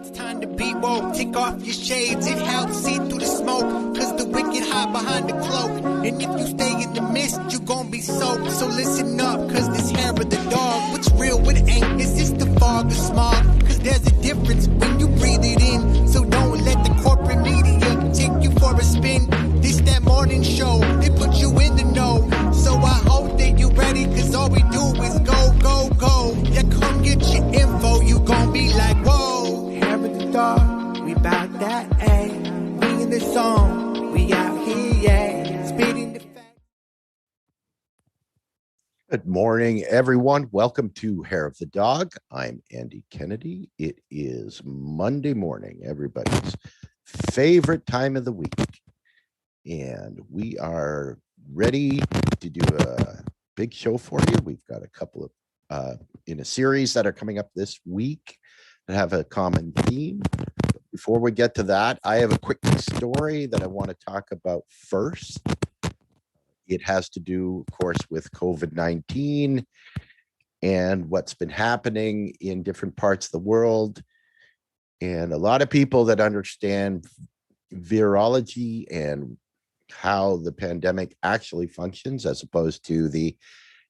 It's time to be woke. Take off your shades, it helps see through the smoke. Cause the wicked hide behind the cloak. And if you stay in the mist, you gon' be soaked. So listen up, cause this hair of the dog. What's real, what ain't? Is this the fog or smog? Cause there's a difference when you breathe it in. So don't let the corporate media take you for a spin. This that morning show, they put you in the know. So I hope that you ready, cause all we do is go, go, go. Yeah, come get your info, you gon' be like, whoa. Hair of the dog, we bout that, ayy. We in the zone, we out here, yeah. Speeding the fact. Good morning, everyone. Welcome to Hair of the Dog. I'm Andy Kennedy. It is Monday morning, everybody's favorite time of the week. And we are ready to do a big show for you. We've got a couple of in a series that are coming up this week that have a common theme. Before we get to that, I have a quick story that I want to talk about first. It has to do, of course, with COVID-19 and what's been happening in different parts of the world. And a lot of people that understand virology and how the pandemic actually functions, as opposed to the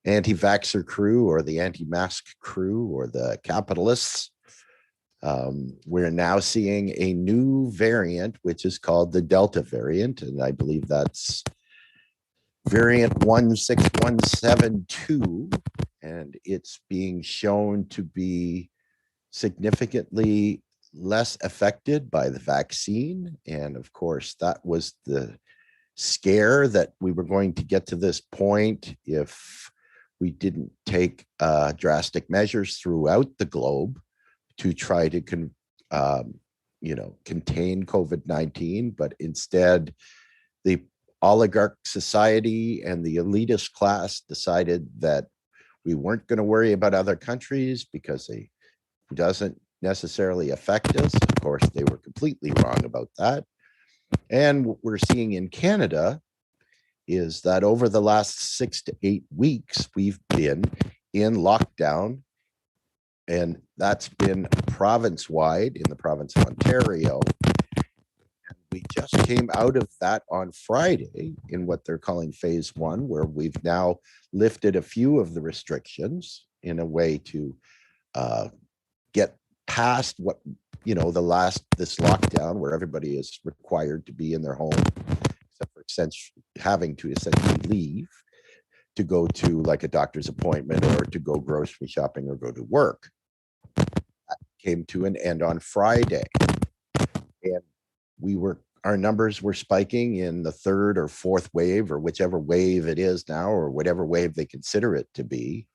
anti-vaxxer crew or the anti-mask crew or the capitalists. We're now seeing a new variant, which is called the Delta variant. And I believe that's variant 16172. And it's being shown to be significantly less affected by the vaccine. And of course, that was the scare that we were going to get to this point if we didn't take drastic measures throughout the globe to try to contain COVID-19, but instead the oligarch society and the elitist class decided that we weren't going to worry about other countries because it doesn't necessarily affect us. Of course, they were completely wrong about that. And what we're seeing in Canada is that over the last 6 to 8 weeks, we've been in lockdown, and that's been province-wide in the province of Ontario. And we just came out of that on Friday in what they're calling phase one, where we've now lifted a few of the restrictions in a way to get past what this lockdown where everybody is required to be in their home, except for having to essentially leave to go to like a doctor's appointment or to go grocery shopping or go to work. That came to an end on Friday. And our numbers were spiking in the third or fourth wave, or whichever wave it is now, or whatever wave they consider it to be.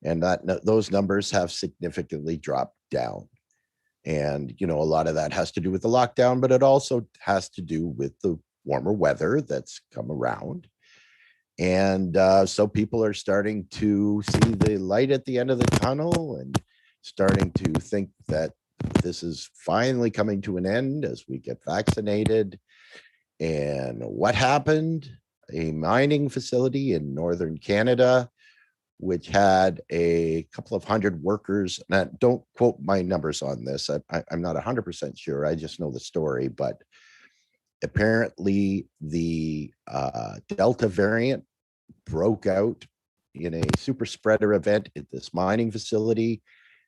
And those numbers have significantly dropped down. And, a lot of that has to do with the lockdown, but it also has to do with the warmer weather that's come around. And so people are starting to see the light at the end of the tunnel and starting to think that this is finally coming to an end as we get vaccinated. And what happened? A mining facility in northern Canada, which had a couple of hundred workers. Now, don't quote my numbers on this. I'm not 100% sure. I just know the story. But apparently the Delta variant broke out in a super spreader event at this mining facility.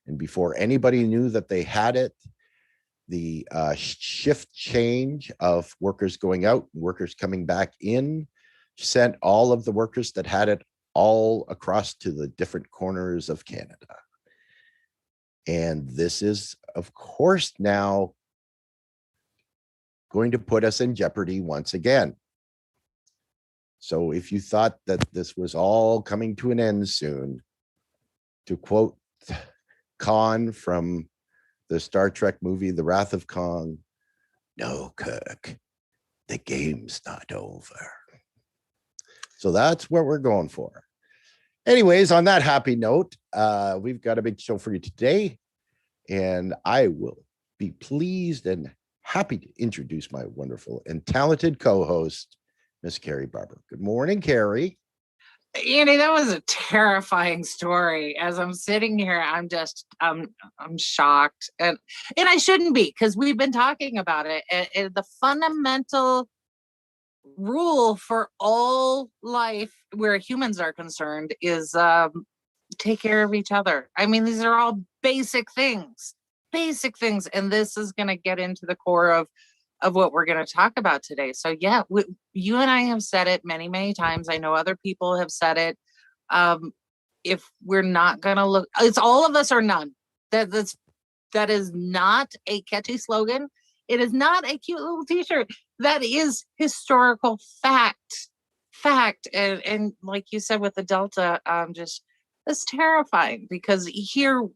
And before anybody knew that they had it, the shift change of workers going out, workers coming back in, sent all of the workers that had it all across to the different corners of Canada. And this is, of course, now going to put us in jeopardy once again. So if you thought that this was all coming to an end soon, to quote Khan from the Star Trek movie, The Wrath of Khan, no, Kirk, the game's not over. So that's what we're going for. Anyways, on that happy note, we've got a big show for you today, and I will be pleased and happy to introduce my wonderful and talented co-host, Miss Carrie Barber. Good morning, Carrie. Andy, that was a terrifying story. As I'm sitting here, I'm shocked, and I shouldn't be, because we've been talking about it. And the fundamental rule for all life, where humans are concerned, is take care of each other. I mean, these are all basic things, and this is going to get into the core of what we're going to talk about today. So yeah, you and I have said it many, many times. I know other people have said it. If we're not going to look, it's all of us or none. That is not a catchy slogan. It is not a cute little t-shirt. That is historical fact. And like you said with the Delta, just it's terrifying, because here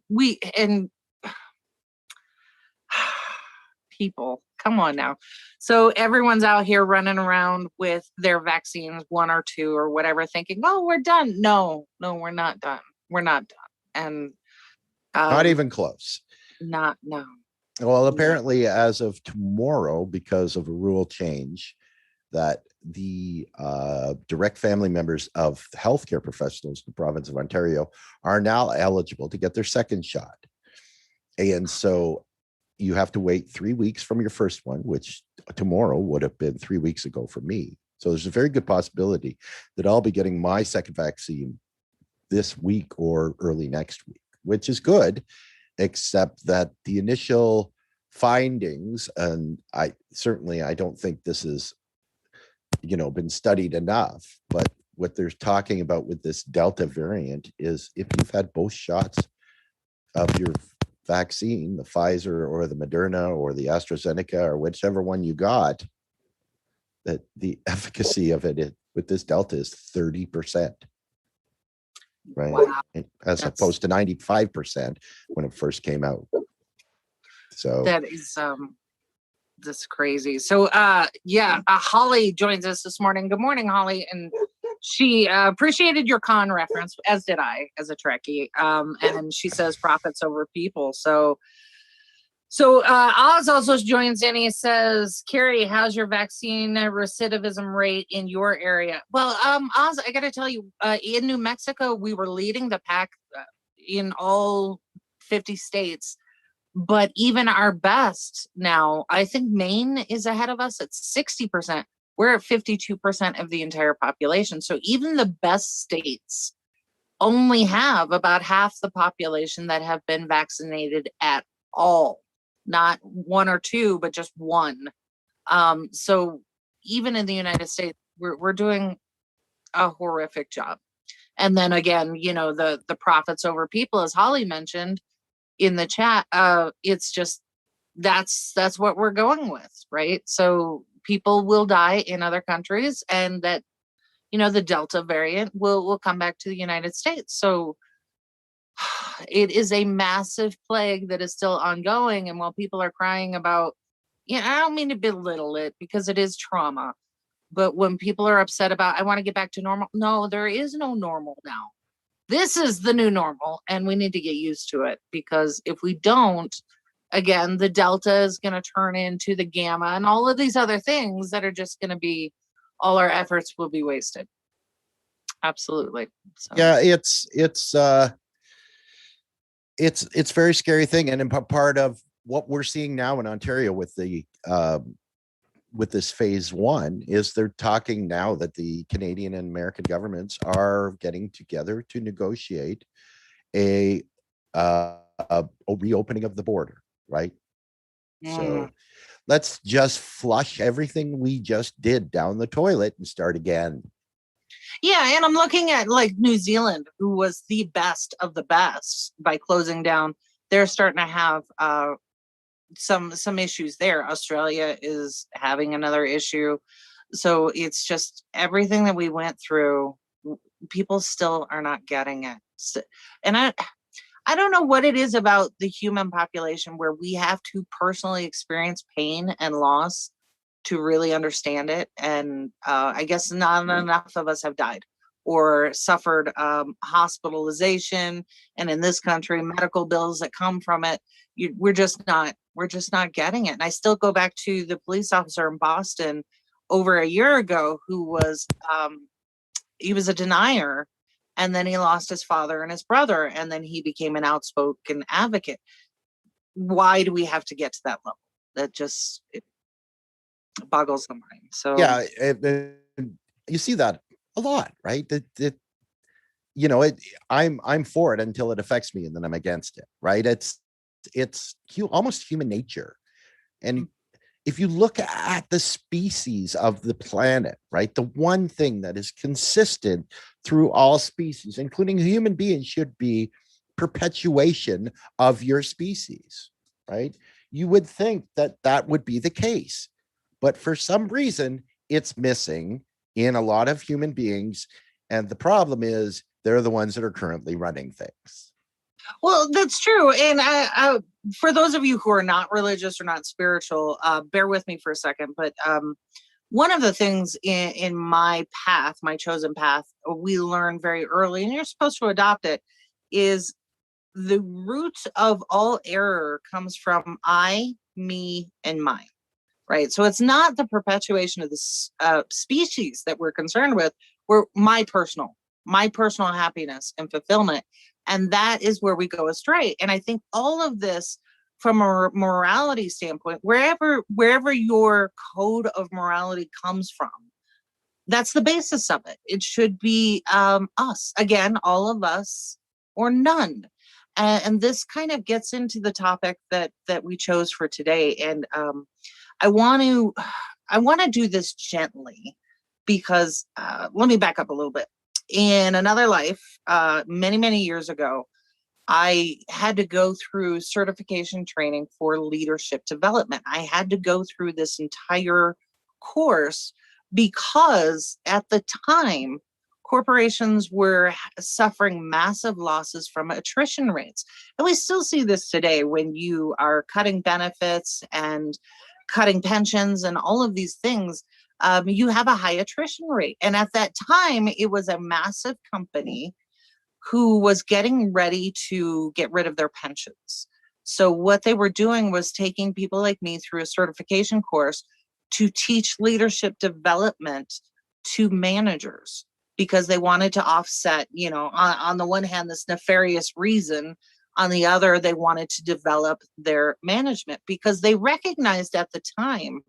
and people, come on now. So everyone's out here running around with their vaccines, 1 or 2 or whatever, thinking, oh, we're done. No, we're not done. We're not done. And not even close. No. Well, apparently, as of tomorrow, because of a rule change, that the direct family members of healthcare professionals in the province of Ontario are now eligible to get their second shot. And so you have to wait 3 weeks from your first one, which tomorrow would have been 3 weeks ago for me. So there's a very good possibility that I'll be getting my second vaccine this week or early next week, which is good, except that the initial findings, and I don't think this is, been studied enough, but what they're talking about with this Delta variant is if you've had both shots of your vaccine, the Pfizer or the Moderna or the AstraZeneca or whichever one you got, that the efficacy of it with this Delta is 30%. Right. Wow. As opposed to 95% when it first came out. So that is that's crazy. So Holly joins us this morning. Good morning, Holly. And she appreciated your con reference, as did I, as a Trekkie. And she says profits over people. So Oz also joins in. He says, Carrie, how's your vaccine recidivism rate in your area? Well, Oz, I got to tell you, in New Mexico, we were leading the pack in all 50 states. But even our best now, I think Maine is ahead of us at 60%. We're at 52% of the entire population. So even the best states only have about half the population that have been vaccinated at all. Not 1 or 2, but just 1. So even in the United States, we're doing a horrific job. And then again, the profits over people, as Holly mentioned in the chat, it's just that's what we're going with, right? So people will die in other countries, and that the Delta variant will come back to the United States. So it is a massive plague that is still ongoing. And while people are crying about, I don't mean to belittle it, because it is trauma, but when people are upset about, I want to get back to normal, no, there is no normal now. This is the new normal, and we need to get used to it, because if we don't, again, the Delta is going to turn into the Gamma and all of these other things that are just going to be, all our efforts will be wasted. Absolutely. So. Yeah, it's a very scary thing. And in part of what we're seeing now in Ontario with the with this phase 1 is they're talking now that the Canadian and American governments are getting together to negotiate a reopening of the border, right? So let's just flush everything we just did down the toilet and start again. Yeah, and I'm looking at like New Zealand, who was the best of the best by closing down. They're starting to have some issues there. Australia is having another issue. So it's just everything that we went through, people still are not getting it. And I don't know what it is about the human population where we have to personally experience pain and loss to really understand it. And I guess not enough of us have died or suffered hospitalization, and in this country, medical bills that come from it. We're just not getting it. And I still go back to the police officer in Boston over a year ago who was he was a denier And then he lost his father and his brother, and then he became an outspoken advocate. Why do we have to get to that level? That just it boggles the mind. So Yeah, you see that a lot, right? I'm for it until it affects me, and then I'm against it, right? It's almost human nature. And if you look at the species of the planet, right, the one thing that is consistent through all species, including human beings, should be perpetuation of your species, right? You would think that that would be the case, but for some reason, it's missing in a lot of human beings. And the problem is they're the ones that are currently running things. well, that's true. And for those of you who are not religious or not spiritual, bear with me for a second. But one of the things in my path, my chosen path, we learn very early, and you're supposed to adopt it, is the root of all error comes from I, me, and mine. Right. So it's not the perpetuation of this species that we're concerned with. We're my personal happiness and fulfillment. And that is where we go astray. And I think all of this from a morality standpoint, wherever your code of morality comes from, that's the basis of it. It should be us, again, all of us or none. And this kind of gets into the topic that we chose for today. And I want to do this gently because let me back up a little bit. In another life, many, many years ago, I had to go through certification training for leadership development. I had to go through this entire course because at the time, corporations were suffering massive losses from attrition rates. And we still see this today when you are cutting benefits and cutting pensions and all of these things. You have a high attrition rate. And at that time, it was a massive company who was getting ready to get rid of their pensions. So what they were doing was taking people like me through a certification course to teach leadership development to managers because they wanted to offset, on the one hand, this nefarious reason. On the other, they wanted to develop their management because they recognized at the time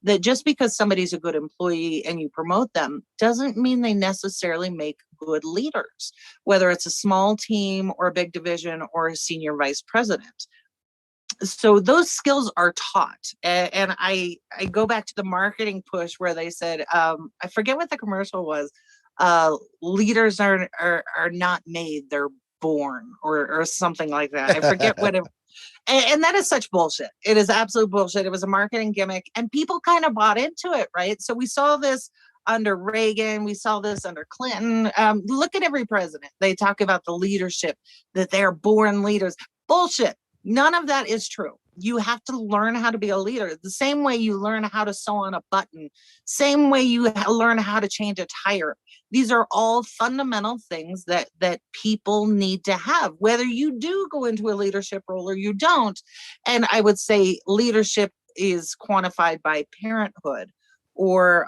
that just because somebody's a good employee and you promote them doesn't mean they necessarily make good leaders, whether it's a small team or a big division or a senior vice president. So those skills are taught. And I go back to the marketing push where they said, I forget what the commercial was. Leaders are not made, they're born or something like that. I forget what it. And that is such bullshit. It is absolute bullshit. It was a marketing gimmick and people kind of bought into it, right? So we saw this under Reagan. We saw this under Clinton. Look at every president. They talk about the leadership, that they're born leaders. Bullshit. None of that is true. You have to learn how to be a leader. The same way you learn how to sew on a button, same way you learn how to change a tire. These are all fundamental things that people need to have, whether you do go into a leadership role or you don't. And I would say leadership is quantified by parenthood, or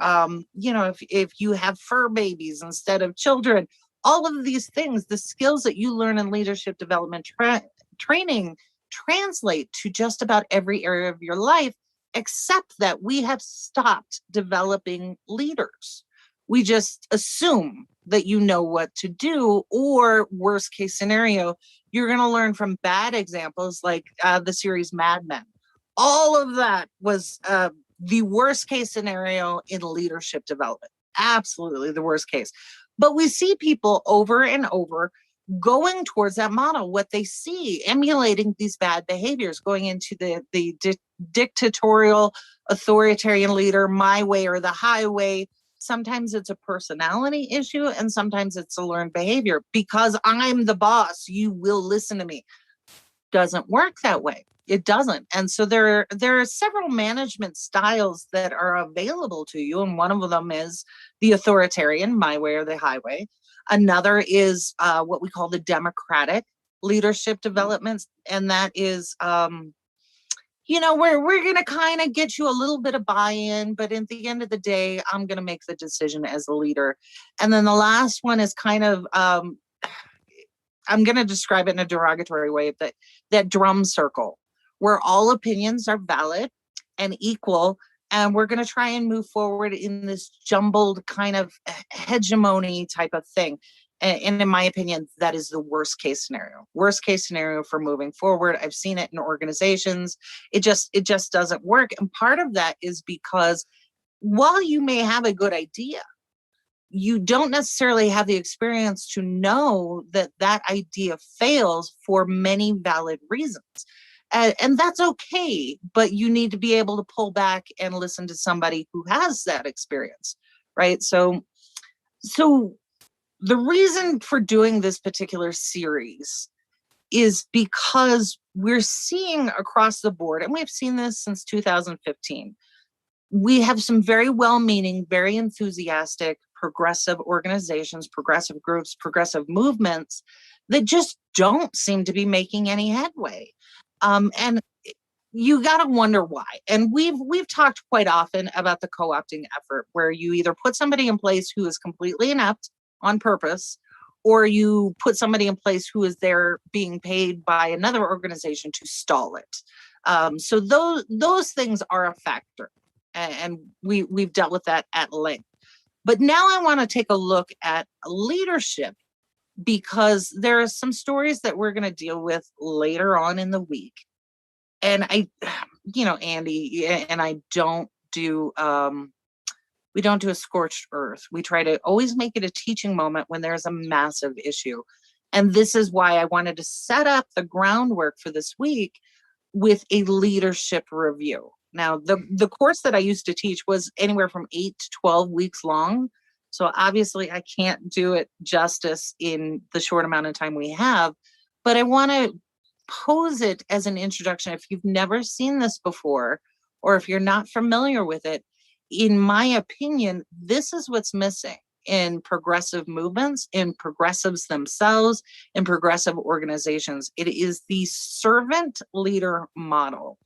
if you have fur babies instead of children. All of these things, the skills that you learn in leadership development training translate to just about every area of your life, except that we have stopped developing leaders. We just assume that you know what to do, or worst case scenario, you're going to learn from bad examples like the series Mad Men. All of that was the worst case scenario in leadership development. Absolutely the worst case. But we see people over and over going towards that model, what they see, emulating these bad behaviors, going into the dictatorial, authoritarian leader, my way or the highway. Sometimes it's a personality issue and sometimes it's a learned behavior. Because I'm the boss, you will listen to me. Doesn't work that way. It doesn't. And so there are several management styles that are available to you. And one of them is the authoritarian, my way or the highway. Another is what we call the democratic leadership developments. And that is, we're going to kind of get you a little bit of buy-in, but at the end of the day, I'm going to make the decision as the leader. And then the last one is kind of, I'm going to describe it in a derogatory way, but that drum circle where all opinions are valid and equal. And we're going to try and move forward in this jumbled kind of hegemony type of thing. And in my opinion, that is the worst case scenario for moving forward. I've seen it in organizations. It just doesn't work. And part of that is because while you may have a good idea, you don't necessarily have the experience to know that that idea fails for many valid reasons. And that's okay, but you need to be able to pull back and listen to somebody who has that experience, right? So the reason for doing this particular series is because we're seeing across the board, and we've seen this since 2015, we have some very well-meaning, very enthusiastic, progressive organizations, progressive groups, progressive movements that just don't seem to be making any headway. And you got to wonder why. And we've talked quite often about the co-opting effort, where you either put somebody in place who is completely inept on purpose, or you put somebody in place who is there being paid by another organization to stall it. So those things are a factor, and we've dealt with that at length. But now I want to take a look at leadership, because there are some stories that we're going to deal with later on in the week. And Andy and I don't do, we don't do a scorched earth. We try to always make it a teaching moment when there's a massive issue. And this is why I wanted to set up the groundwork for this week with a leadership review. Now, the course that I used to teach was anywhere from 8 to 12 weeks long. So obviously I can't do it justice in the short amount of time we have, but I want to pose it as an introduction. If you've never seen this before, or if you're not familiar with it, in my opinion, this is what's missing in progressive movements, in progressives themselves, in progressive organizations. It is the servant leader model.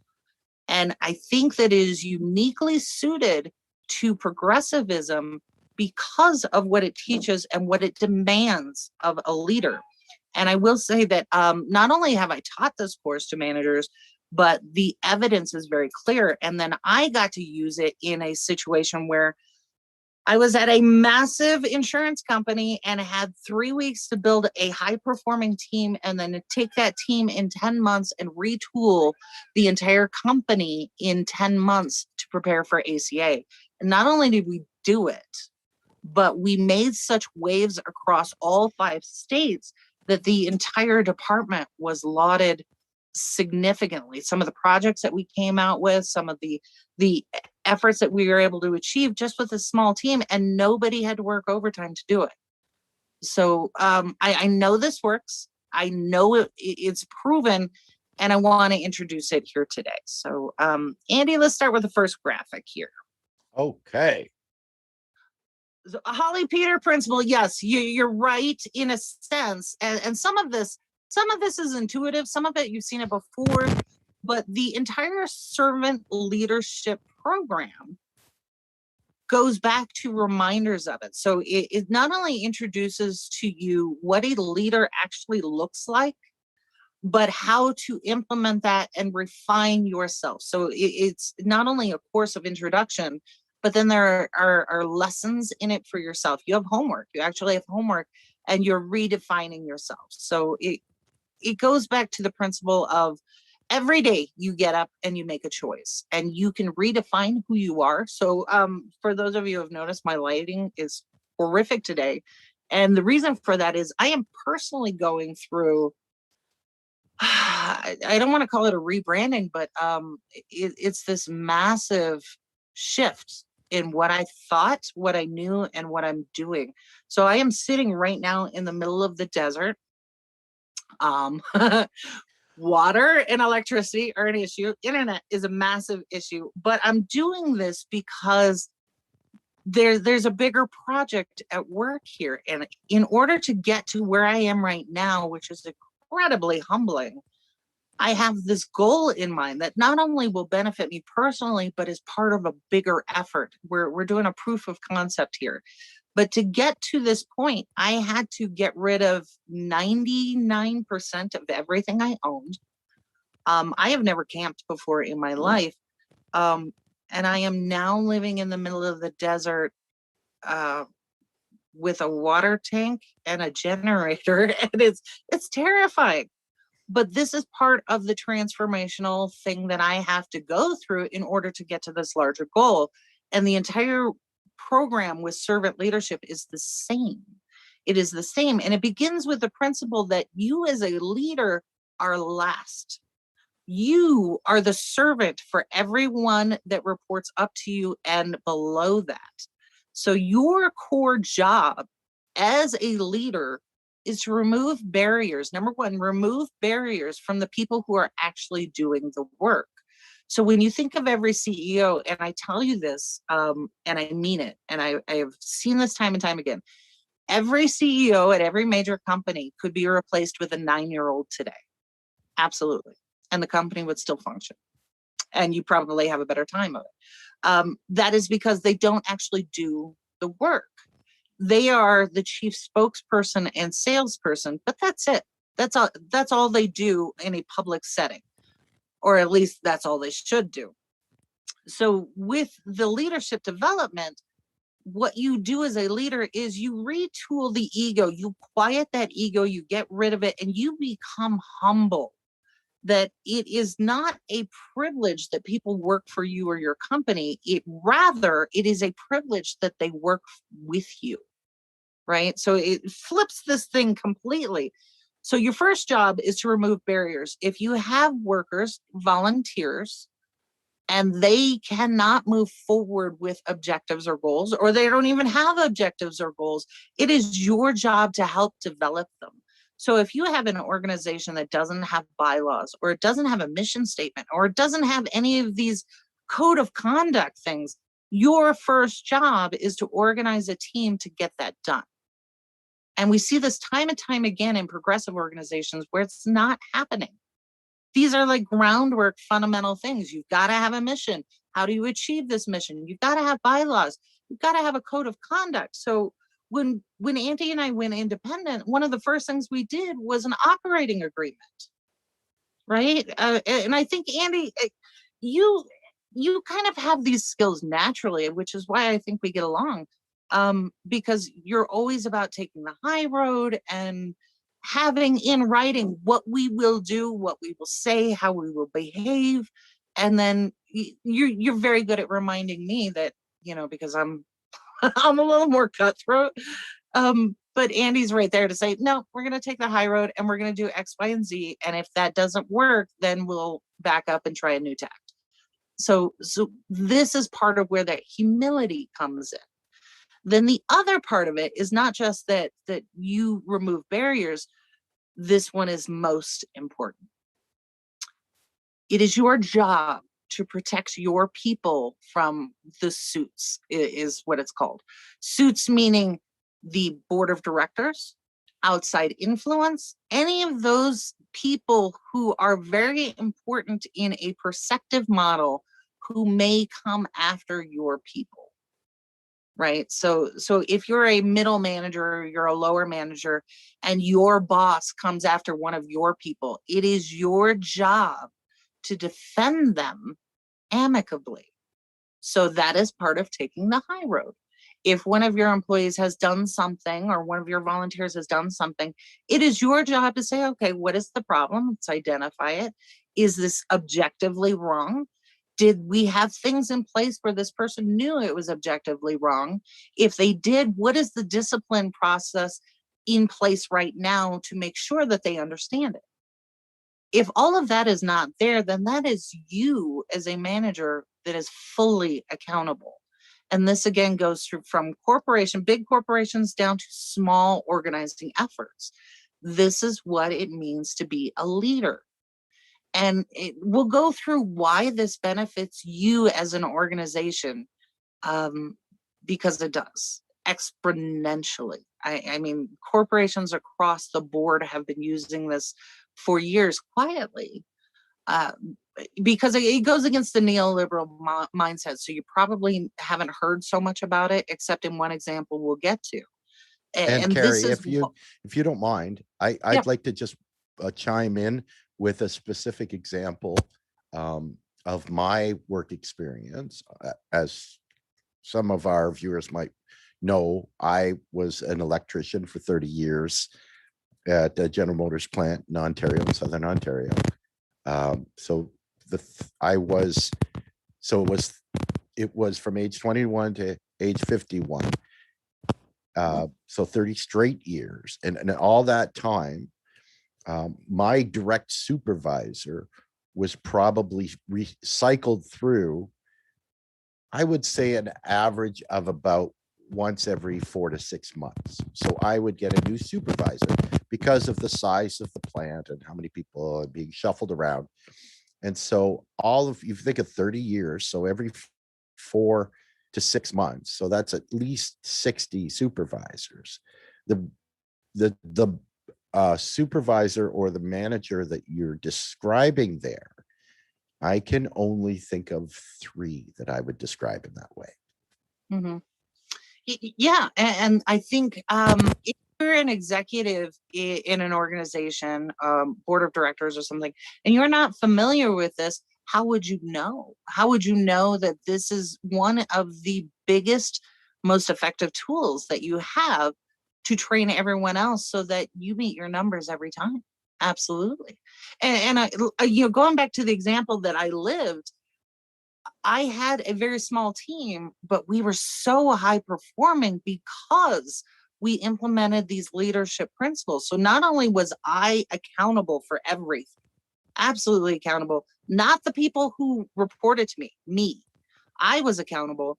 And I think that it is uniquely suited to progressivism because of what it teaches and what it demands of a leader. And I will say that not only have I taught this course to managers, but the evidence is very clear. And then I got to use it in a situation where I was at a massive insurance company and had 3 weeks to build a high-performing team, and then to take that team in 10 months and retool the entire company in 10 months to prepare for ACA. And not only did we do it, but we made such waves across all 5 states that the entire department was lauded significantly. Some of the projects that we came out with, some of the efforts that we were able to achieve just with a small team, and nobody had to work overtime to do it. So I know this works. I know it's proven, and I want to introduce it here today. So Andy, let's start with the first graphic here. Okay. So, Holly Peter principle, yes, you're right in a sense, and some of this is intuitive, some of it you've seen it before, but the entire servant leadership program goes back to reminders of it. So it not only introduces to you what a leader actually looks like, but how to implement that and refine yourself. So it's not only a course of introduction, but then there are lessons in it for yourself. You have homework. You actually have homework, and you're redefining yourself. So it goes back to the principle of every day you get up and you make a choice, and you can redefine who you are. So for those of you who have noticed, my lighting is horrific today. And the reason for that is I am personally going through, I don't want to call it a rebranding, but it's this massive shift in what I thought, what I knew, and what I'm doing. So I am sitting right now in the middle of the desert. Water and electricity are an issue. Internet is a massive issue, but I'm doing this because there's a bigger project at work here. And in order to get to where I am right now, which is incredibly humbling, I have this goal in mind that not only will benefit me personally, but is part of a bigger effort. We're doing a proof of concept here. But to get to this point, I had to get rid of 99% of everything I owned. I have never camped before in my life. And I am now living in the middle of the desert with a water tank and a generator. And it's terrifying. But this is part of the transformational thing that I have to go through in order to get to this larger goal. And the entire program with servant leadership is the same. It is the same. And it begins with the principle that you as a leader are last. You are the servant for everyone that reports up to you and below that. So your core job as a leader is to remove barriers. Number one, remove barriers from the people who are actually doing the work. So when you think of every CEO, and I tell you this, and I mean it, and I have seen this time and time again, every CEO at every major company could be replaced with a 9-year-old today. Absolutely. And the company would still function. And you probably have a better time of it. That is because they don't actually do the work. They are the chief spokesperson and salesperson, but that's it. That's all they do in a public setting, or at least that's all they should do. So with the leadership development, what you do as a leader is you retool the ego, you quiet that ego, you get rid of it, and you become humble. That it is not a privilege that people work for you or your company. It is a privilege that they work with you. Right? So it flips this thing completely. So your first job is to remove barriers. If you have workers, volunteers, and they cannot move forward with objectives or goals, or they don't even have objectives or goals, it is your job to help develop them. So if you have an organization that doesn't have bylaws, or it doesn't have a mission statement, or it doesn't have any of these code of conduct things, your first job is to organize a team to get that done. And we see this time and time again in progressive organizations where it's not happening. These are like groundwork, fundamental things. You've got to have a mission. How do you achieve this mission? You've got to have bylaws. You've got to have a code of conduct. So when Andy and I went independent, one of the first things we did was an operating agreement, right? And I think, Andy, you kind of have these skills naturally, which is why I think we get along. Because you're always about taking the high road and having in writing what we will do, what we will say, how we will behave. And then you're very good at reminding me that, because I'm I'm a little more cutthroat. But Andy's right there to say, no, we're going to take the high road and we're going to do X, Y, and Z. And if that doesn't work, then we'll back up and try a new tact. So this is part of where that humility comes in. Then the other part of it is not just that you remove barriers. This one is most important. It is your job to protect your people from the suits, is what it's called. Suits meaning the board of directors, outside influence, any of those people who are very important in a perceptive model who may come after your people. Right. So if you're a middle manager, you're a lower manager, and your boss comes after one of your people, it is your job to defend them amicably. So that is part of taking the high road. If one of your employees has done something, or one of your volunteers has done something, it is your job to say, okay, what is the problem? Let's identify it. Is this objectively wrong? Did we have things in place where this person knew it was objectively wrong? If they did, what is the discipline process in place right now to make sure that they understand it? If all of that is not there, then that is you as a manager that is fully accountable. And this again goes through from big corporations down to small organizing efforts. This is what it means to be a leader. And we'll go through why this benefits you as an organization, because it does exponentially. I mean, corporations across the board have been using this for years quietly, uh, because it goes against the neoliberal mindset. So you probably haven't heard so much about it, except in one example we'll get to. And And this Carrie, is, if you don't mind, yeah, I'd like to just chime in with a specific example of my work experience. As some of our viewers might know, I was an electrician for 30 years at the General Motors plant in Ontario, in Southern Ontario. So it was from age 21 to age 51. So 30 straight years. And all that time, my direct supervisor was probably recycled through, I would say, an average of about once every 4 to 6 months. So I would get a new supervisor because of the size of the plant and how many people are being shuffled around. And so you think of 30 years, so every 4 to 6 months, so that's at least 60 supervisors. The supervisor or the manager that you're describing there, I can only think of 3 that I would describe in that way. Mm-hmm. Yeah, and I think if you're an executive in an organization, board of directors or something, and you're not familiar with this, how would you know? How would you know that this is one of the biggest, most effective tools that you have to train everyone else so that you meet your numbers every time? Absolutely. And going back to the example that I lived, I had a very small team, but we were so high performing because we implemented these leadership principles. So not only was I accountable for everything, absolutely accountable, not the people who reported to me. I was accountable.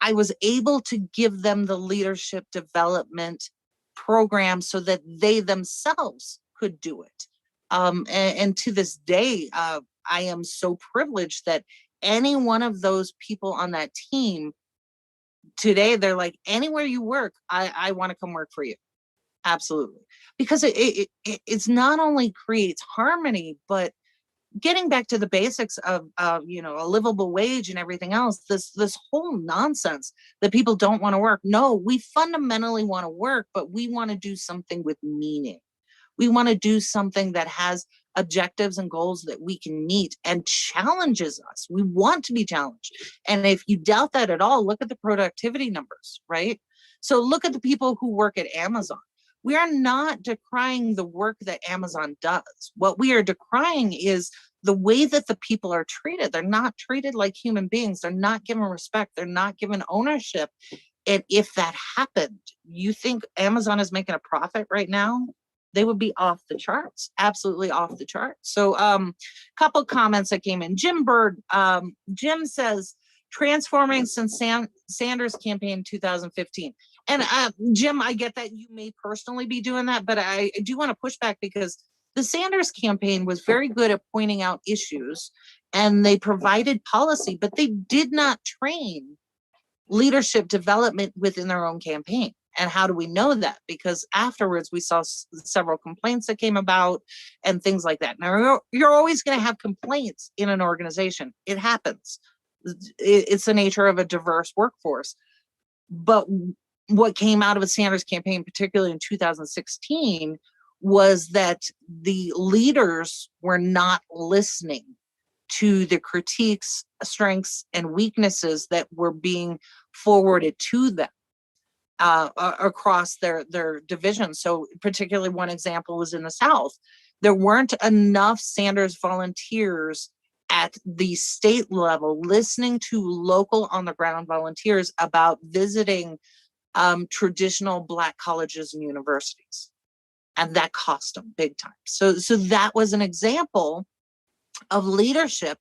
I was able to give them the leadership development program so that they themselves could do it. And to this day, I am so privileged that any one of those people on that team today, they're like, anywhere you work, I want to come work for you. Absolutely. Because it's not only creates harmony, but getting back to the basics of a livable wage and everything else, this whole nonsense that people don't want to work. No, we fundamentally want to work, but we want to do something with meaning. We want to do something that has objectives and goals that we can meet and challenges us. We want to be challenged. And if you doubt that at all, look at the productivity numbers, right? So look at the people who work at Amazon. We are not decrying the work that Amazon does. What we are decrying is the way that the people are treated. They're not treated like human beings. They're not given respect. They're not given ownership. And if that happened, you think Amazon is making a profit right now? They would be off the charts, absolutely off the charts. So couple comments that came in. Jim Bird, Jim says, transforming since Sanders campaign 2015. And Jim, I get that you may personally be doing that, but I do want to push back because the Sanders campaign was very good at pointing out issues and they provided policy, but they did not train leadership development within their own campaign. And how do we know that? Because afterwards we saw several complaints that came about and things like that. Now, you're always going to have complaints in an organization. It happens. It's the nature of a diverse workforce. But what came out of the Sanders campaign, particularly in 2016, was that the leaders were not listening to the critiques, strengths, and weaknesses that were being forwarded to them across their divisions. So particularly one example was in the South. There weren't enough Sanders volunteers at the state level listening to local on the ground volunteers about visiting traditional Black colleges and universities. And that cost them big time. So that was an example of leadership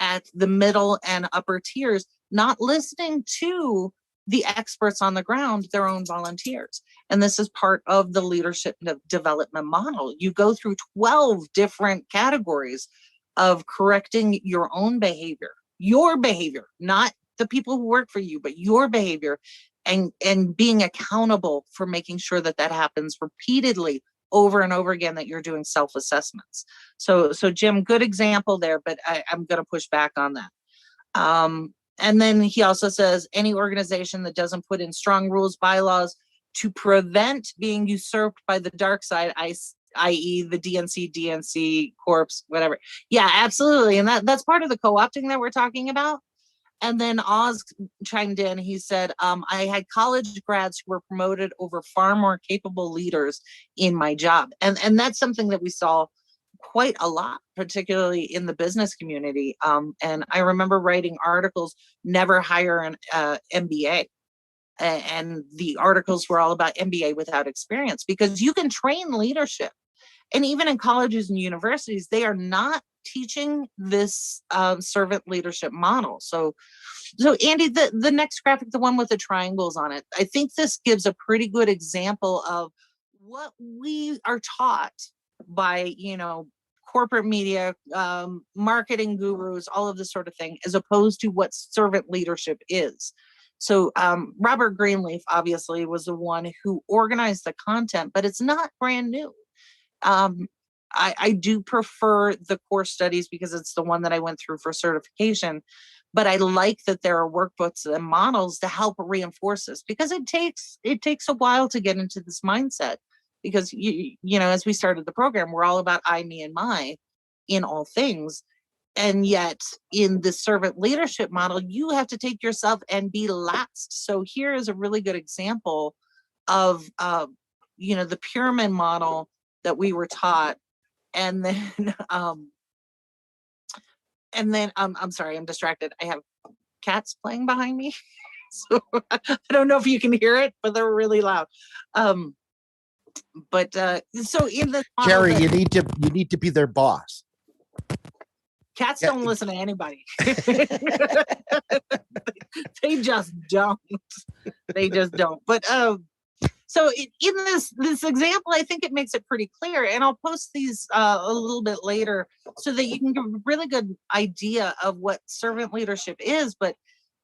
at the middle and upper tiers, not listening to the experts on the ground, their own volunteers. And this is part of the leadership development model. You go through 12 different categories of correcting your own behavior, not the people who work for you, but your behavior, and being accountable for making sure that happens repeatedly over and over again that you're doing self-assessments. So Jim, good example there, but I'm going to push back on that. And then he also says any organization that doesn't put in strong rules, bylaws to prevent being usurped by the dark side, i.e. the DNC corps, whatever. Yeah, absolutely. And that's part of the co-opting that we're talking about. And then Oz chimed in. He said, I had college grads who were promoted over far more capable leaders in my job. And that's something that we saw quite a lot, particularly in the business community. And I remember writing articles, never hire an MBA. And the articles were all about MBA without experience, because you can train leadership. And even in colleges and universities, they are not teaching this servant leadership model. So Andy, the next graphic, the one with the triangles on it, I think this gives a pretty good example of what we are taught by, corporate media, marketing gurus, all of this sort of thing, as opposed to what servant leadership is. So Robert Greenleaf obviously was the one who organized the content, but it's not brand new. I do prefer the core studies because it's the one that I went through for certification, but I like that there are workbooks and models to help reinforce this, because it takes a while to get into this mindset, because as we started the program, we're all about I, me, and my in all things. And yet in the servant leadership model, you have to take yourself and be last. So here is a really good example of, the pyramid model that we were taught. And then, I'm sorry, I'm distracted. I have cats playing behind me. So I don't know if you can hear it, but they're really loud. So in the Carrie, you need to be their boss. Cats don't listen to anybody. They just don't. They just don't. But so in this example, I think it makes it pretty clear, and I'll post these a little bit later so that you can get a really good idea of what servant leadership is. But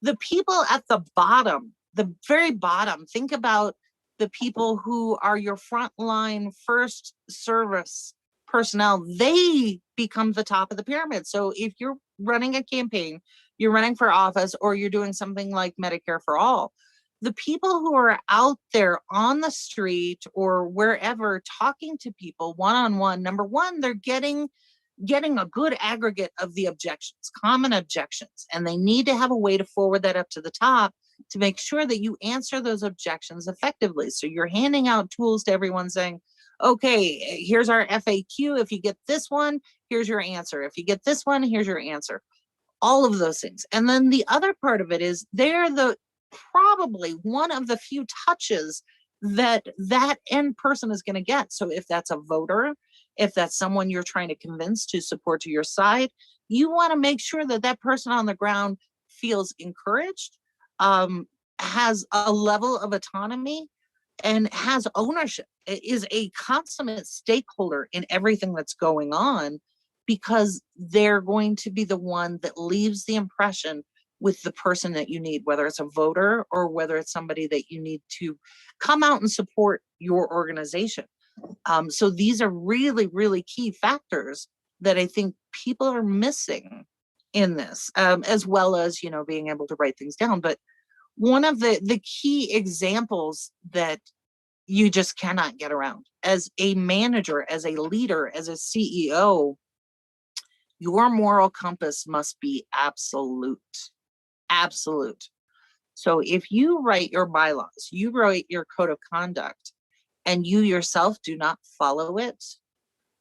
the people at the bottom, the very bottom, think about the people who are your frontline first service personnel. They become the top of the pyramid. So if you're running a campaign, you're running for office, or you're doing something like Medicare for All, the people who are out there on the street or wherever talking to people one-on-one, number one, they're getting a good aggregate of the objections, common objections, and they need to have a way to forward that up to the top to make sure that you answer those objections effectively. So you're handing out tools to everyone saying, okay, here's our FAQ. If you get this one, here's your answer. If you get this one, here's your answer. All of those things. And then the other part of it is they're probably one of the few touches that end person is going to get. So if that's a voter, if that's someone you're trying to convince to support to your side, you want to make sure that person on the ground feels encouraged, has a level of autonomy, and has ownership, is a consummate stakeholder in everything that's going on, because they're going to be the one that leaves the impression with the person that you need, whether it's a voter or whether it's somebody that you need to come out and support your organization. So these are really, really key factors that I think people are missing in this, as well as, being able to write things down. But one of the key examples that you just cannot get around as a manager, as a leader, as a CEO, your moral compass must be absolute. Absolute. So if you write your bylaws, you write your code of conduct, and you yourself do not follow it,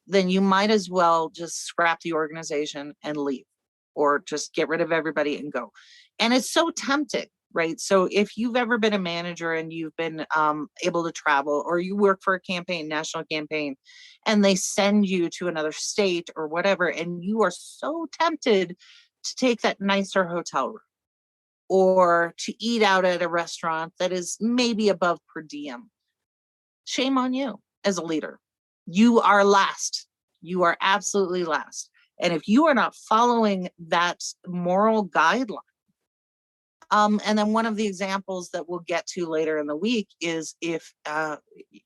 then you might as well just scrap the organization and leave, or just get rid of everybody and go. And it's so tempting, right? So if you've ever been a manager and you've been able to travel, or you work for a campaign, national campaign, and they send you to another state or whatever, and you are so tempted to take that nicer hotel room, or to eat out at a restaurant that is maybe above per diem, shame on you as a leader. You are last. You are absolutely last. And if you are not following that moral guideline, And then one of the examples that we'll get to later in the week is if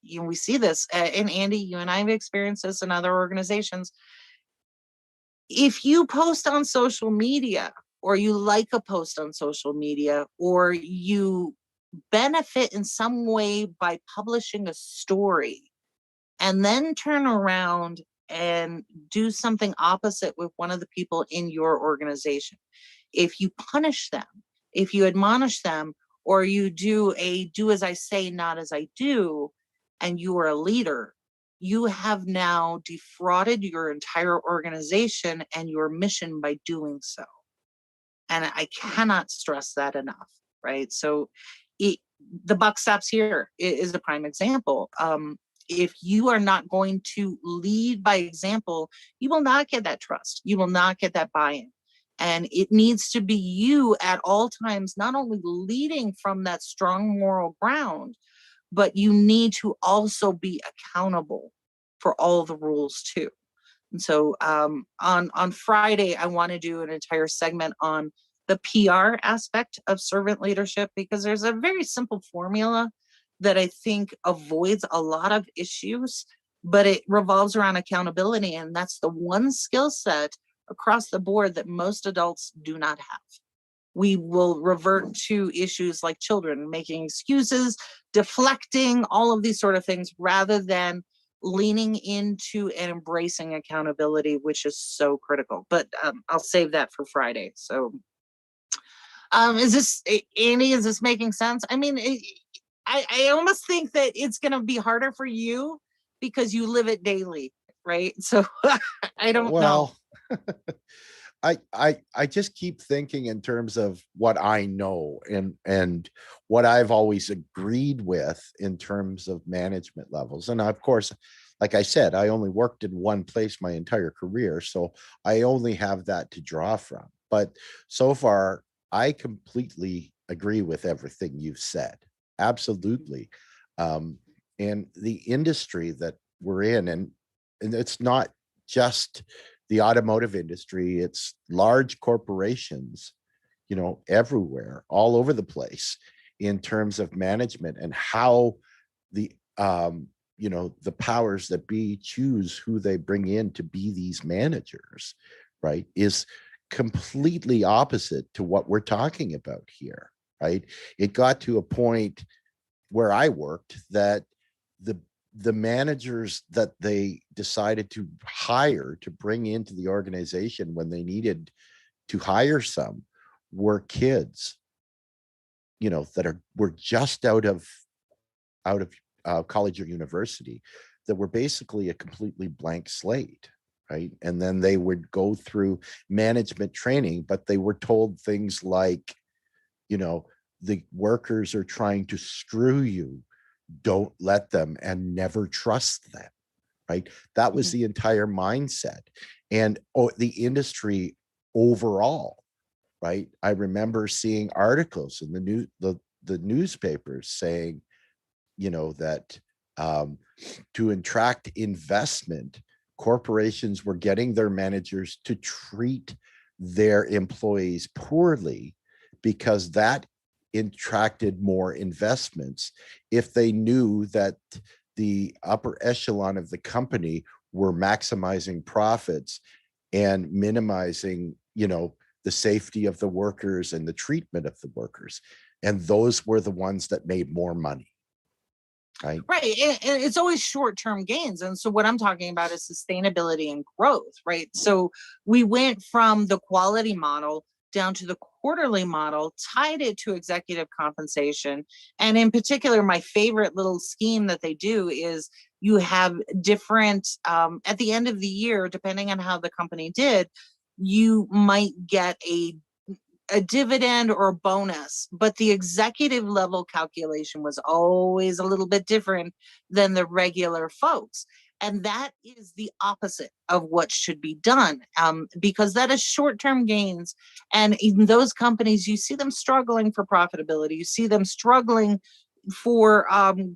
we see this, and Andy, you and I have experienced this in other organizations. If you post on social media, or you like a post on social media, or you benefit in some way by publishing a story, and then turn around and do something opposite with one of the people in your organization, if you punish them, if you admonish them, or you do as I say, not as I do, and you are a leader, you have now defrauded your entire organization and your mission by doing so. And I cannot stress that enough, right? So the buck stops here is a prime example. If you are not going to lead by example, you will not get that trust. You will not get that buy-in. And it needs to be you at all times, not only leading from that strong moral ground, but you need to also be accountable for all the rules too. And so on Friday, I want to do an entire segment on the PR aspect of servant leadership, because there's a very simple formula that I think avoids a lot of issues, but it revolves around accountability. And that's the one skill set across the board that most adults do not have. We will revert to issues like children making excuses, deflecting, all of these sort of things, rather than leaning into and embracing accountability, which is so critical. But I'll save that for Friday. So is this, Andy, is this making sense? I mean, I almost think that it's going to be harder for you because you live it daily, right? So I don't know. I just keep thinking in terms of what I know and what I've always agreed with in terms of management levels. And of course, like I said, I only worked in one place my entire career, so I only have that to draw from. But so far, I completely agree with everything you've said. Absolutely. And the industry that we're in, and it's not just the automotive industry, it's large corporations, everywhere, all over the place, in terms of management and how the the powers that be choose who they bring in to be these managers, right, is completely opposite to what we're talking about here, right? It got to a point where I worked that the managers that they decided to hire to bring into the organization when they needed to hire some were kids, that were just out of college or university, that were basically a completely blank slate, right? And then they would go through management training, but they were told things like, the workers are trying to screw you, don't let them, and never trust them, right? That was the entire mindset. And the industry overall, right? I remember seeing articles in the newspapers saying, that to attract investment, corporations were getting their managers to treat their employees poorly because that attracted more investments if they knew that the upper echelon of the company were maximizing profits and minimizing, the safety of the workers and the treatment of the workers. And those were the ones that made more money. Right. And it's always short-term gains. And so what I'm talking about is sustainability and growth, right? So we went from the quality model down to the quarterly model, tied it to executive compensation. And in particular, my favorite little scheme that they do is you have different, at the end of the year, depending on how the company did, you might get a dividend or a bonus, but the executive level calculation was always a little bit different than the regular folks. And that is the opposite of what should be done, because that is short-term gains. And in those companies, you see them struggling for profitability. You see them struggling for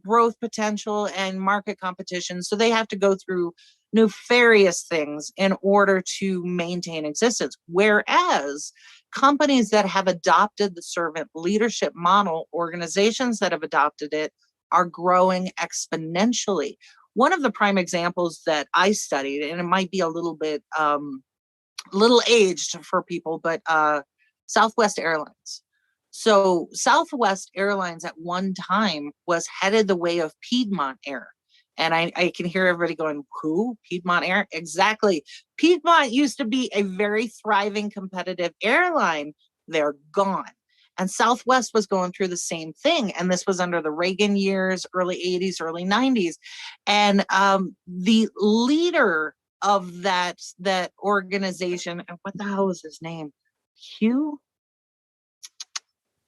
growth potential and market competition. So they have to go through nefarious things in order to maintain existence. Whereas companies that have adopted the servant leadership model, organizations that have adopted it, are growing exponentially. One of the prime examples that I studied, and it might be a little bit little aged for people, but Southwest Airlines. So Southwest Airlines at one time was headed the way of Piedmont Air. And I can hear everybody going, who? Piedmont Air? Exactly. Piedmont used to be a very thriving competitive airline. They're gone. And Southwest was going through the same thing. And this was under the Reagan years, early 80s, early 90s. And the leader of that organization, and what the hell was his name? Hugh?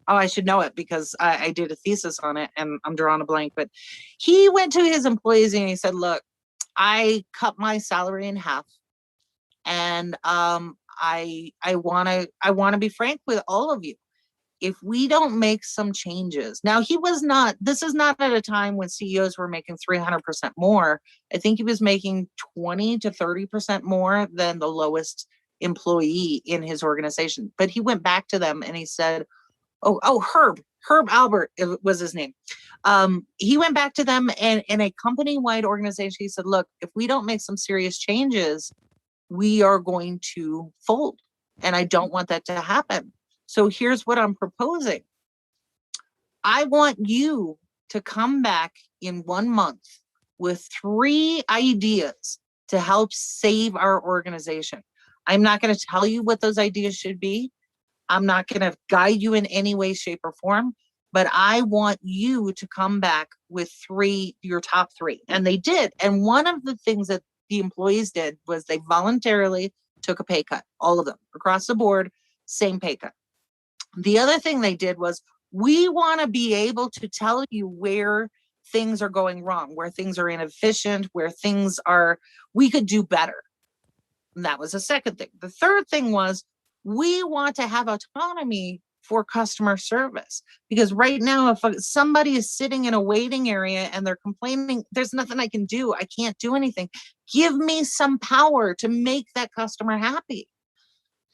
Oh, I should know it because I did a thesis on it and I'm drawing a blank. But he went to his employees and he said, look, I cut my salary in half. And I want to be frank with all of you. If we don't make some changes. Now, this is not at a time when CEOs were making 300% more. I think he was making 20 to 30% more than the lowest employee in his organization. But he went back to them and he said, Herb Albert was his name. He went back to them and in a company-wide organization, he said, look, if we don't make some serious changes, we are going to fold. And I don't want that to happen. So here's what I'm proposing. I want you to come back in 1 month with 3 ideas to help save our organization. I'm not going to tell you what those ideas should be. I'm not going to guide you in any way, shape, or form, but I want you to come back with your top 3. And they did. And one of the things that the employees did was they voluntarily took a pay cut, all of them across the board, same pay cut. The other thing they did was, we want to be able to tell you where things are going wrong, where things are inefficient, where we could do better. And that was the second thing. The third thing was, we want to have autonomy for customer service, because right now, if somebody is sitting in a waiting area and they're complaining, there's nothing I can do. I can't do anything. Give me some power to make that customer happy.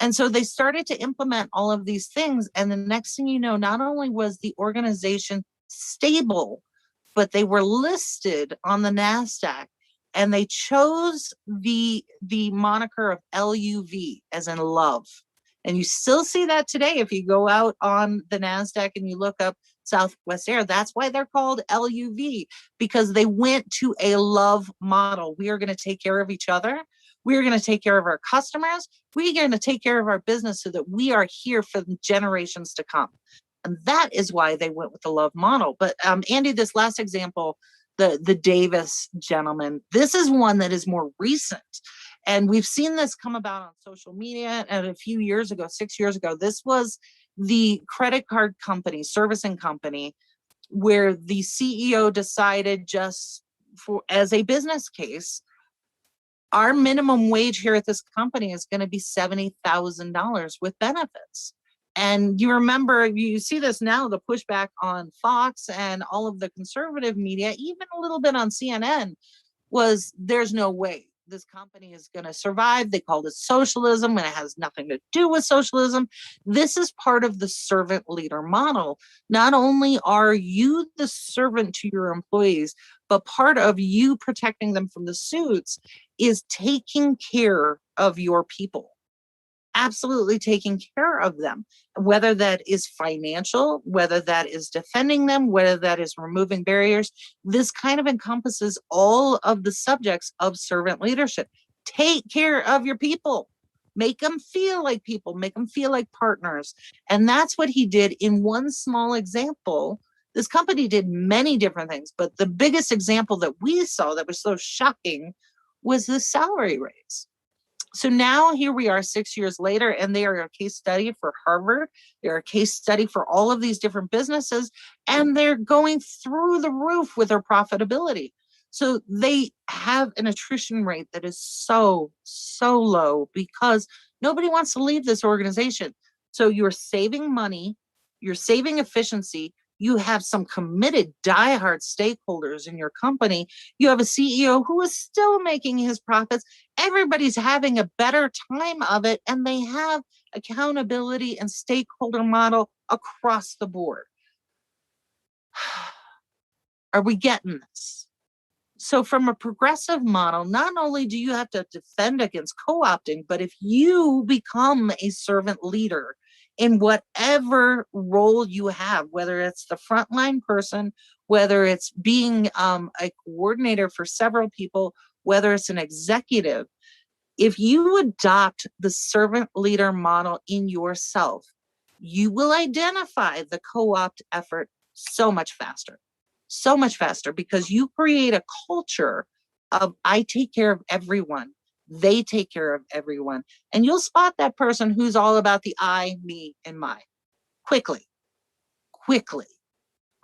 And so they started to implement all of these things. And the next thing you know, not only was the organization stable, but they were listed on the NASDAQ, and they chose the moniker of LUV, as in love. And you still see that today. If you go out on the NASDAQ and you look up Southwest Air, that's why they're called LUV, because they went to a love model. We are going to take care of each other. We're going to take care of our customers. We're going to take care of our business so that we are here for generations to come. And that is why they went with the love model. But Andy, this last example, the Davis gentleman, this is one that is more recent. And we've seen this come about on social media. And a few years ago, 6 years ago, this was the credit card company, servicing company, where the CEO decided, just as a business case, our minimum wage here at this company is going to be $70,000 with benefits. And you remember, you see this now, the pushback on Fox and all of the conservative media, even a little bit on CNN, was there's no way this company is going to survive. They called it socialism, and it has nothing to do with socialism. This is part of the servant leader model. Not only are you the servant to your employees, but part of you protecting them from the suits is taking care of your people. Absolutely taking care of them, whether that is financial, whether that is defending them, whether that is removing barriers. This kind of encompasses all of the subjects of servant leadership. Take care of your people. Make them feel like people. Make them feel like partners. And that's what he did in one small example. This company did many different things, but the biggest example that we saw that was so shocking was the salary raise. So now here we are 6 years later, and they are a case study for Harvard. They're a case study for all of these different businesses, and they're going through the roof with their profitability. So they have an attrition rate that is so low because nobody wants to leave this organization. So you're saving money, you're saving efficiency, You have some committed diehard stakeholders in your company. You have a CEO who is still making his profits. Everybody's having a better time of it, and they have accountability and stakeholder model across the board. Are we getting this? So from a progressive model, not only do you have to defend against co-opting, but if you become a servant leader in whatever role you have, whether it's the frontline person, whether it's being a coordinator for several people, whether it's an executive, if you adopt the servant leader model in yourself, you will identify the co-opt effort so much faster, because you create a culture of I take care of everyone, they take care of everyone, and you'll spot that person who's all about the I, me, and my quickly.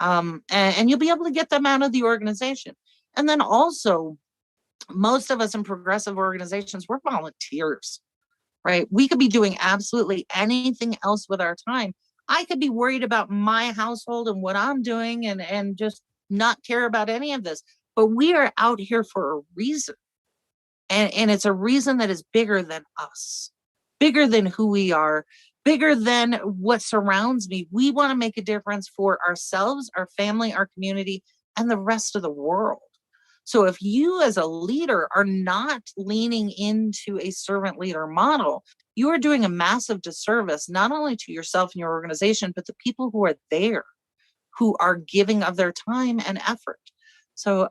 And you'll be able to get them out of the organization. And then also, most of us in progressive organizations, we're volunteers, right? We could be doing absolutely anything else with our time. I could be worried about my household and what I'm doing and just not care about any of this. But we are out here for a reason. And it's a reason that is bigger than us, bigger than who we are, bigger than what surrounds me. We want to make a difference for ourselves, our family, our community, and the rest of the world. So if you as a leader are not leaning into a servant leader model, you are doing a massive disservice, not only to yourself and your organization, but the people who are there, who are giving of their time and effort. So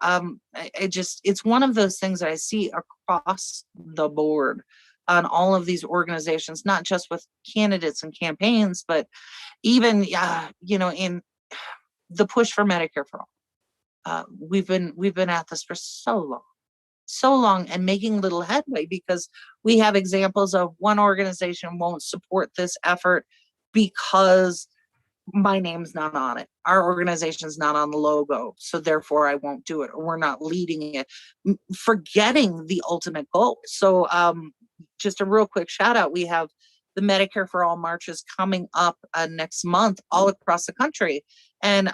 it's one of those things that I see across the board on all of these organizations, not just with candidates and campaigns, but even, in the push for Medicare for all. We've been at this for so long and making little headway because we have examples of one organization won't support this effort because my name's not on it. Our organization's not on the logo, so therefore I won't do it, or we're not leading it, forgetting the ultimate goal. So just a real quick shout out. We have the Medicare for All marches coming up next month all across the country. And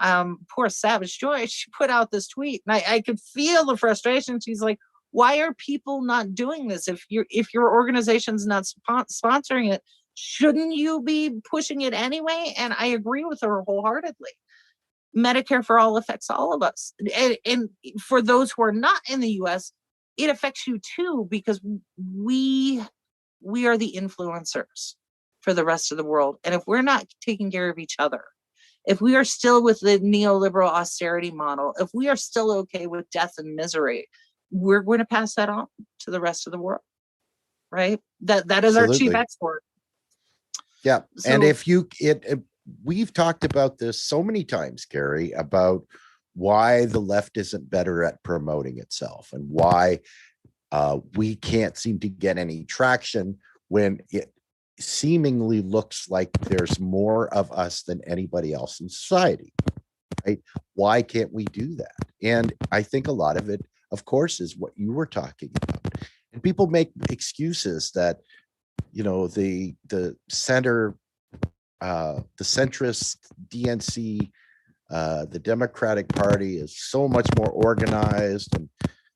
poor Savage Joy, she put out this tweet, and I could feel the frustration. She's like, why are people not doing this? If your organization's not sponsoring it, shouldn't you be pushing it anyway? And I agree with her wholeheartedly. Medicare for All affects all of us. And for those who are not in the US, it affects you too, because we are the influencers for the rest of the world. And if we're not taking care of each other, if we are still with the neoliberal austerity model, if we are still okay with death and misery, we're going to pass that on to the rest of the world, right? That is our chief export. Yeah. So, and if we've talked about this so many times, Carrie, about why the left isn't better at promoting itself and why we can't seem to get any traction when it seemingly looks like there's more of us than anybody else in society, right? Why can't we do that? And I think a lot of it, of course, is what you were talking about. And people make excuses that, the center, the centrist DNC, the Democratic Party is so much more organized, and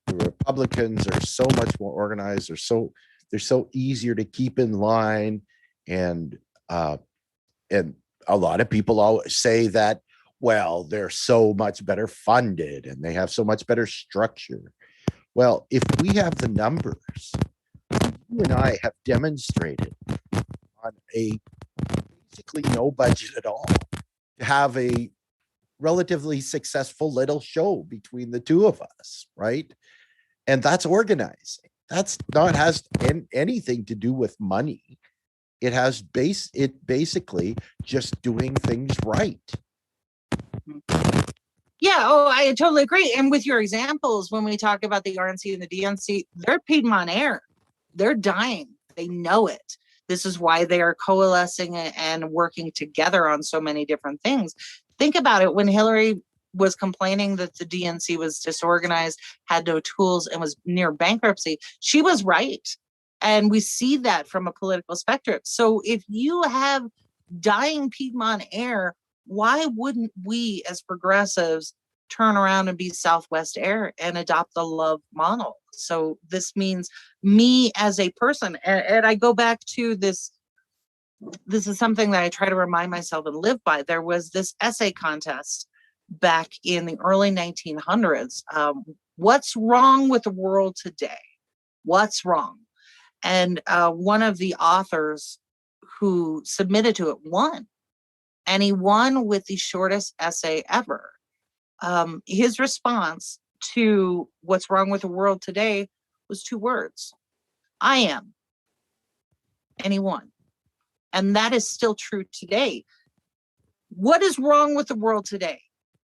the Republicans are so much more organized. They're so easier to keep in line, and a lot of people always say that, well, they're so much better funded and they have so much better structure. Well, if we have the numbers, you and I have demonstrated on a basically no budget at all to have a relatively successful little show between the two of us, right? And that's organizing. That's not has anything to do with money. It has basically just doing things right. Yeah, I totally agree. And with your examples, when we talk about the RNC and the DNC, they're Piedmont Air. They're dying. They know it. This is why they are coalescing and working together on so many different things. Think about it. When Hillary was complaining that the DNC was disorganized, had no tools, and was near bankruptcy, she was right. And we see that from a political spectrum. So if you have dying Piedmont Air why wouldn't we as progressives turn around and be Southwest Air and adopt the love model? So this means me as a person, and I go back to this. This is something that I try to remind myself and live by. There was this essay contest back in the early 1900s. What's wrong with the world today? What's wrong? And one of the authors who submitted to it won. And he won with the shortest essay ever. His response to what's wrong with the world today was 2 words: I am. And he won. And that is still true today. What is wrong with the world today?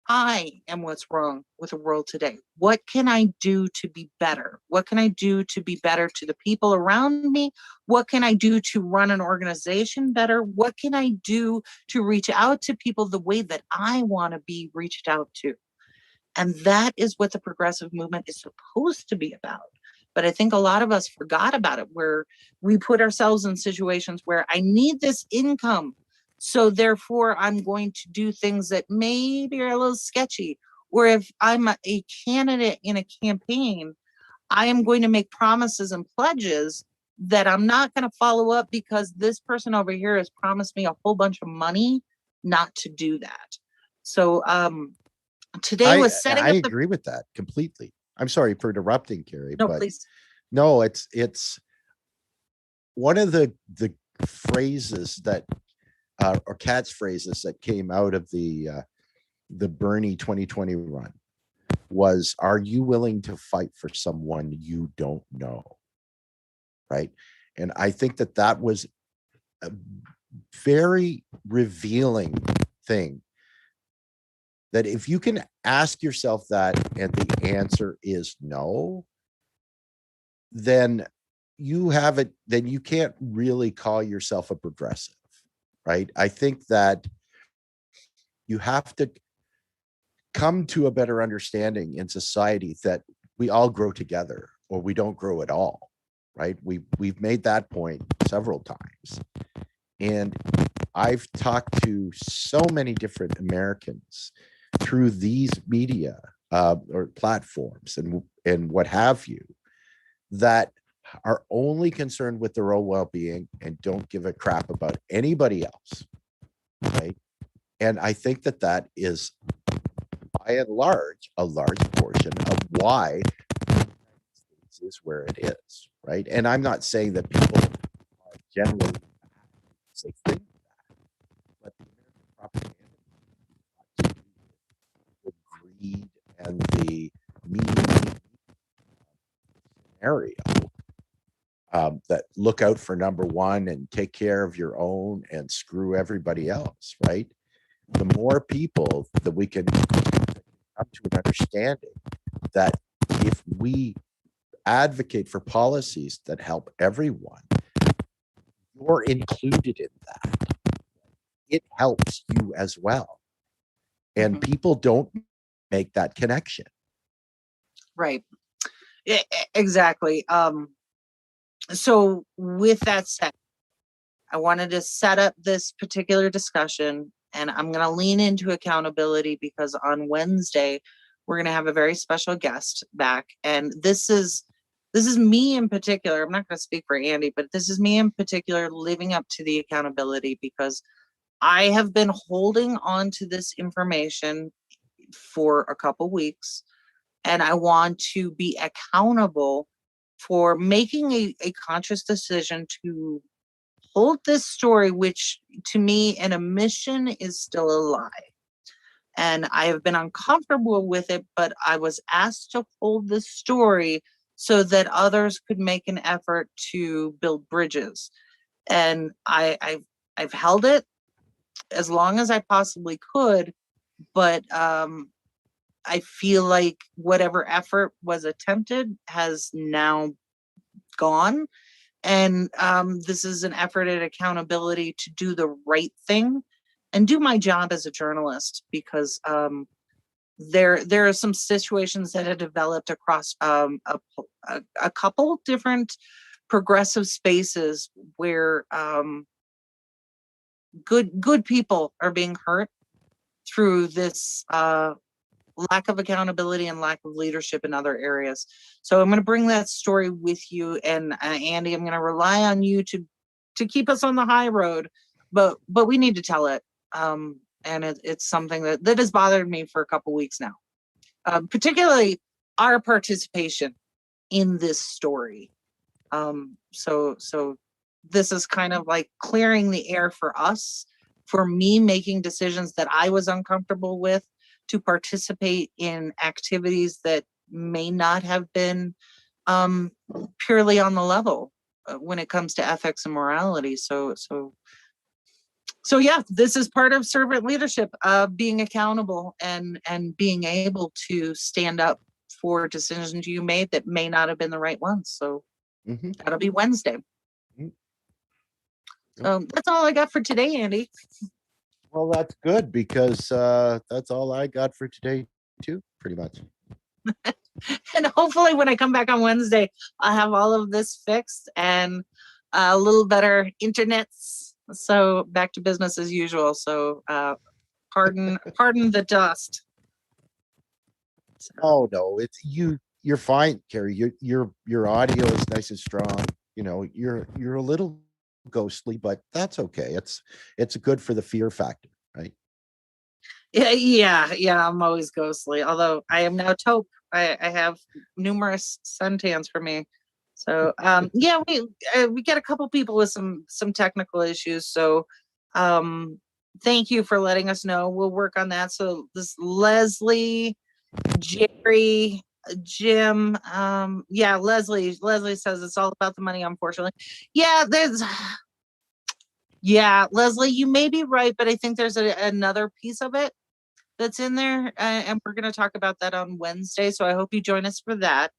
I am what's wrong with the world today. What can I do to be better? What can I do to be better to the people around me? What can I do to run an organization better? What can I do to reach out to people the way that I want to be reached out to? And that is what the progressive movement is supposed to be about. But I think a lot of us forgot about it, where we put ourselves in situations where I need this income, so therefore I'm going to do things that maybe are a little sketchy. Or if I'm a candidate in a campaign, I am going to make promises and pledges that I'm not going to follow up because this person over here has promised me a whole bunch of money not to do that. So today was setting I up the. agree with that completely. I'm sorry for interrupting, Carrie, No, but please. no, it's one of the phrases that or catchphrases that came out of the Bernie 2020 run was, "Are you willing to fight for someone you don't know?" Right, and I think that that was a very revealing thing. That if you can ask yourself that and the answer is no, then you have it, then you can't really call yourself a progressive, right? I think that you have to come to a better understanding in society that we all grow together or we don't grow at all, right? We've made that point several times. And I've talked to so many different Americans through these media or platforms and what have you, that are only concerned with their own well-being and don't give a crap about anybody else, right? And I think that that is, by and large, a large portion of why the United States is where it is, right? And I'm not saying that people are generally say think that, but the American propaganda, the greed and the mean scenario that look out for number one and take care of your own and screw everybody else, right? The more people that we can come to an understanding that if we advocate for policies that help everyone, you're included in that. It helps you as well. And people don't make that connection. Right. Exactly. So with that said, I wanted to set up this particular discussion, and I'm going to lean into accountability because on Wednesday we're going to have a very special guest back, and this is me in particular. I'm not going to speak for Andy, but this is me in particular living up to the accountability, because I have been holding on to this information for a couple weeks, and I want to be accountable for making a conscious decision to hold this story, which to me an omission is still a lie. And I have been uncomfortable with it, but I was asked to hold this story so that others could make an effort to build bridges. And I've held it as long as I possibly could, but I feel like whatever effort was attempted has now gone. And this is an effort at accountability to do the right thing and do my job as a journalist, because there are some situations that have developed across a couple different progressive spaces where good people are being hurt, through this lack of accountability and lack of leadership in other areas. So I'm going to bring that story with you, and Andy, I'm going to rely on you to keep us on the high road, but we need to tell it. And it's something that has bothered me for a couple weeks now, particularly our participation in this story. So this is kind of like clearing the air for us, for me making decisions that I was uncomfortable with, to participate in activities that may not have been purely on the level when it comes to ethics and morality. So yeah, this is part of servant leadership, being accountable and being able to stand up for decisions you made that may not have been the right ones. So that'll be Wednesday. That's all I got for today, Andy. Well, that's good, because that's all I got for today too, pretty much. And hopefully when I come back on Wednesday, I'll have all of this fixed and a little better internets. So back to business as usual. So pardon the dust. So. Oh no, it's you're fine, Carrie. Your audio is nice and strong. You know, you're a little ghostly, but that's okay. It's good for the fear factor, right? Yeah. I'm always ghostly. Although I am now taupe. I have numerous suntans for me. So yeah, we get a couple people with some technical issues. So thank you for letting us know. We'll work on that. So this Leslie, Jerry, Jim, yeah, Leslie says it's all about the money, unfortunately. Yeah, Leslie, you may be right, but I think there's another piece of it that's in there, and we're going to talk about that on Wednesday. So I hope you join us for that.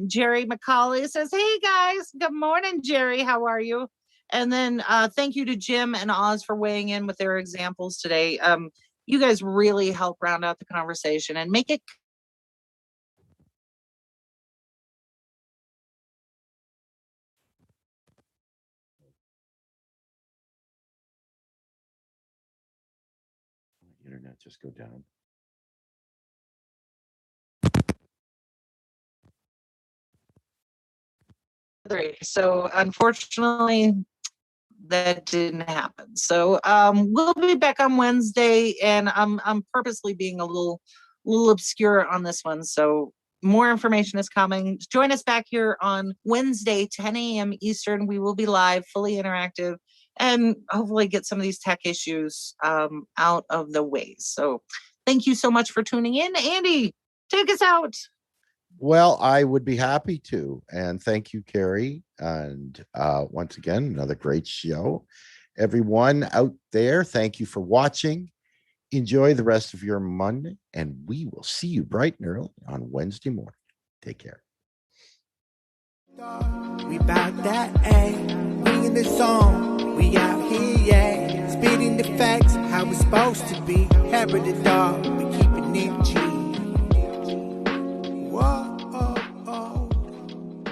Jerry McCauley says, hey guys, good morning, Jerry. How are you? And then thank you to Jim and Oz for weighing in with their examples today. You guys really help round out the conversation and make it. Internet just go down. So unfortunately, that didn't happen. So we'll be back on Wednesday, and I'm purposely being a little obscure on this one. So more information is coming. Join us back here on Wednesday, 10 a.m. Eastern. We will be live, fully interactive, and hopefully get some of these tech issues out of the way. So thank you so much for tuning in. Andy, take us out. Well, I would be happy to. And thank you, Carrie. And once again, another great show. Everyone out there, thank you for watching. Enjoy the rest of your Monday, and we will see you bright and early on Wednesday morning. Take care. We bout that, ayy. We in the zone. We out here, yeah. Spitting the facts, how it's supposed to be. Hammer the dog. We keep it in G.